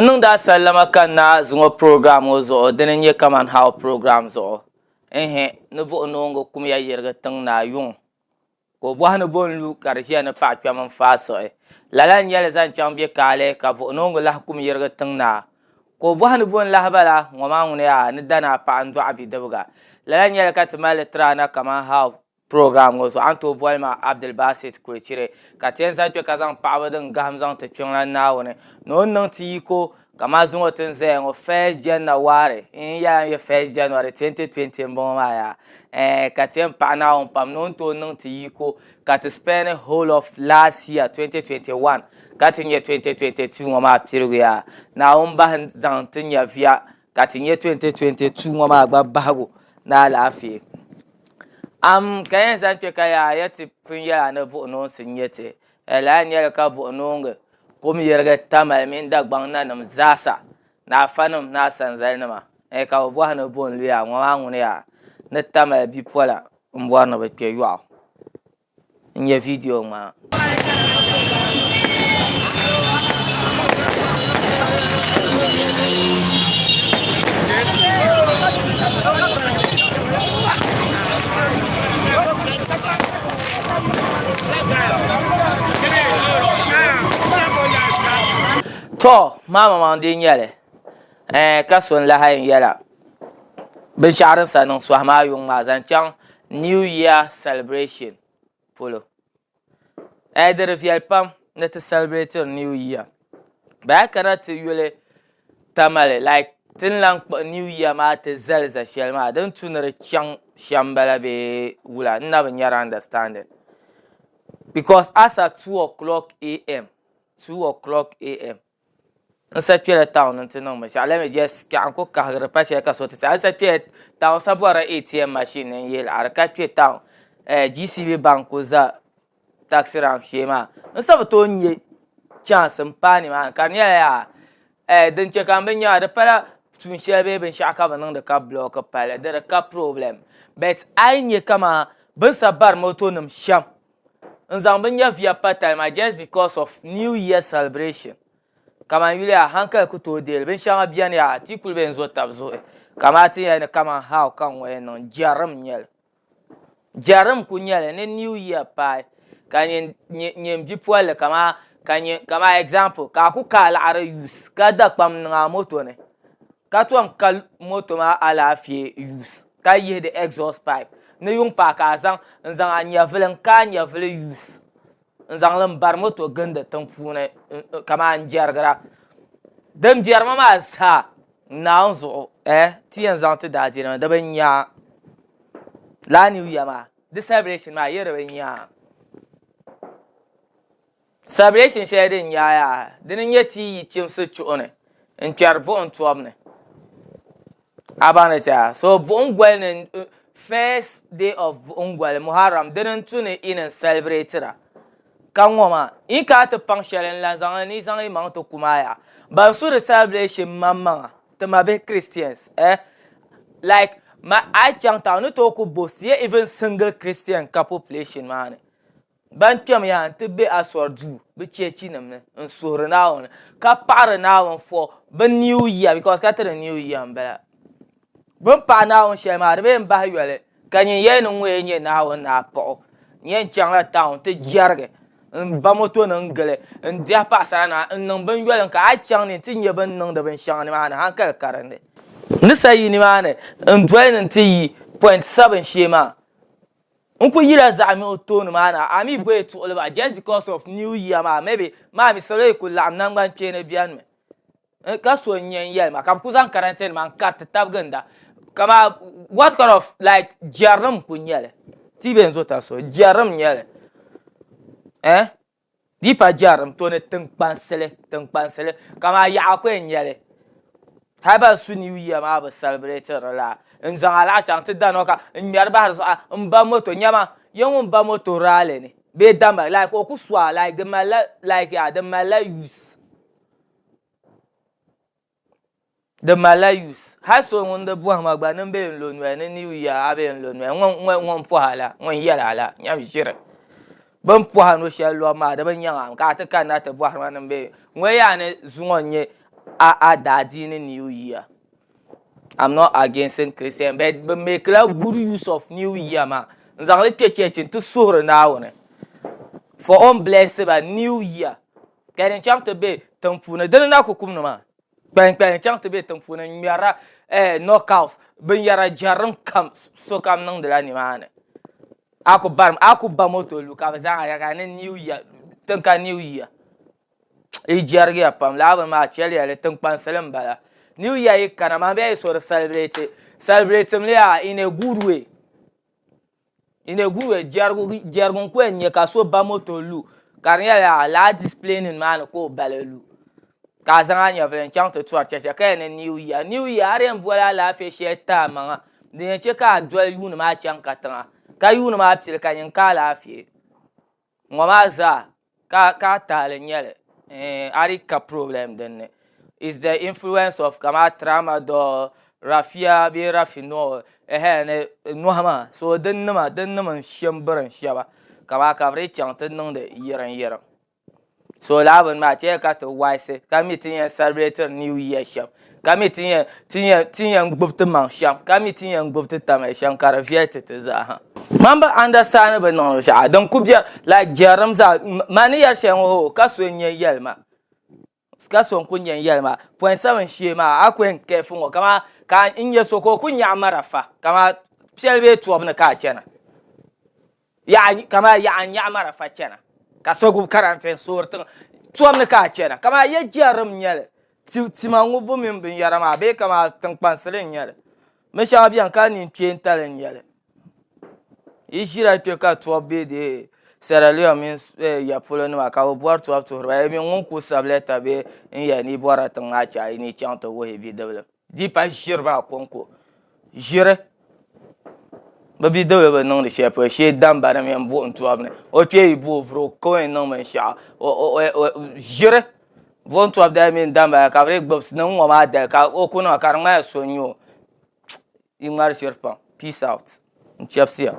Nung da sallama kan na zungo program zo dinin ye Kaman how program zo no bo no ngo kum ya yerga tang na yung ko bo no bon lu karshe na pa kwa man fa so la nyele zan chambe kale ka bo no ngo la kum yerga tang na ko bo no bon la bala ngoma ngune ya ni dana pa andu abi dabga la nyele ka Tamale trana Kaman how program zo anto bolma Abdul Basit ko chire ka tenza to kazan pawdan gamzan ta chonla na woni no non ti ko kama zungo tenze ngo 1st January in ya 1st January 2020 mboma ya ka tem pa na on pam non to non ti ko ka to spend whole of last year 2021 ka tin year 2022 ngoma pirugo ya na on ba zan tin ya via ka tin year 2022 ngoma gba bago na lafi kayan zanke kaya yati punya na bu no sinyete la nyel ka bu no nga kum yerga Tamale min da gbang na nam zasa na fanum na sanzal nama ka bu hana bon liya ngwa ngune ya na Tamale bi pola mbwa na ba ke yuwa nye video ma to mama mandi nyale ka son la hayin yala bin sharin sanin su ma yung ma zancan New Year celebration polo der fiel pam na to celebrate New Year ba kana to yule Tamale like tin lang New Year ma ta zalza shelma dan tunar chang shambala be wula na ban yara understand because as at 2 a.m. 2 a.m. Nsa pele town ntinong ma sha me just ka anko ka pa she ka so ta nsa pele town sabora ATM machine en yel ar ka pele town GCB banko za taxi rank shema nsa to nye chance mpani man kan ya den che kan benya da pala tun shebe ben sha ka banan da ka block pala da ka problem but ai nye kama ban sabar moto nam sham nzang benya via patal ma just because of New Year celebration kama yule a hankal kuto del ben shama biyan ya ti kulben zo tabzo kama ti ya kama how kan we non jaram nyel jaram kunyel ne New Year pa kan nyem jipwale kama example ka ku kala ara use ka da pam nga moto ne ka tuam kal moto ma ala fie use ka ye the exhaust pipe ne yung pa ka zang nzang anya velen ka nya vele use nzang lam bar moto ganda tan fune kama njargra dem jarma ma sa naunzo ti nzang te da jina da banya la New Year ma the celebration ma yere banya celebration shedin ya dinin yati chimsu chuone en charbo on tuamne abana cha so bongwel ne first day of bongwel Muharram dinin tune in celebrate kanwoma in ka ta pangshelen la zanga ni zanga mang to kumaya ban su the celebration mamma to mabe Christians like ma I chang ta no to ko bosie even single Christian ka population man ban tiam ya to be aswardu be chechi nam ne en sore na on ka par na on for ban New Year because ka the New Year mbela ban pa na on shema be mba yole kanyen ye no we nye na on na po nyen chang la town te jarge ba moto nan gele en dia pa sana nan ban yole ka a chang ne tin ye ban nan da ban shang ne ma na hankal karande ni sayi ni ma ne en dwen ti 0.7 shema unku yira za mi otonu mana ami boy to all about just because of New Year ma maybe ma mi solo ku lam nan ban chene bian me ka so nyen yel ma kam ku zan quarantine man kat tab ganda kama what kind of like jaram kunyele ti ben zota so jaram nyele di pa jaram to ne teng pansele kama ya ko nyele haba su New Year ma ba celebrate la nzang ala chang te danoka nyar ba so mba moto nyama yon mba moto rale ni be damba like oku swa like the mala like ya the mala use haso ngonde buang magba nembe lo nwe ne New Year abe lo nwe ngon po hala ngon yala ala nyam jire ban po hano shelo ma da ban nyanga ka ta kana ta buang ma nembe nwe ya ne zungonye daddy in the New Year. I'm not against Christian, but make a good use of New Year, man. Zangli church to soar now. For unblessed by New Year. Getting chance to be Tumfuna, didn't know come man. Bang chance to be Tumfuna, Yara, knockouts, Ben Yara Jarum comes, so come none the animal. Aku bamoto look at the New Year, think a New Year. A jergy upon lava marcelli, a tongue panselum bala. New Year, Kanamabe, sort of celebrate them in a good way. In a good way, Jargon Quen, Yakaso bamoto lu. Carniela, la displaying man ko Balelu. Kazanya, Venchant to church, a can and New Year. New Year, and voila la fish manga. The checker dwell you no match and catana. Kayun ma pil kanyin kala fie. Ngomaza ka talen yele. Ari ka problem denne. Is the influence of kama trauma do rafia be rafino ne nohama. So den nama shembaran shaba. Kama ka bre chante nong de yeran. So laban ma che ka to wise. Kami tin celebrate New Year sham. Kami tin gbupte man sham. Kami tin gbupte tamay sham kara viete te za. Mamba understand but no sha don kubja like jaramza mani ya shen ho kaso nye yelma kaso kunye yelma point 7 shema akwen kefun kama ka inye soko kunya marafa kama selbe tuob na ka chena ya kama ya nya marafa chena kaso gu karante sortin tuob na ka chena kama ya jaram nyele tima ngubu min bin yarama be kama tan panselin nyele me sha bian ka ni tientalen nyele Ishira to ka to be de Sierra Leone means ya polo no aka boar to up to right me won ko sableta be in ya ni boara tan acha ni chanto wo heavy double di pa shirba konko jire ba bi double non de chef she damba na me bo nto abne o twe ibu vro ko en no me sha o jire bon to abda me damba ka break bobs na ngo ma da ka o ko no karma sonyo imar sirpa peace out chepsia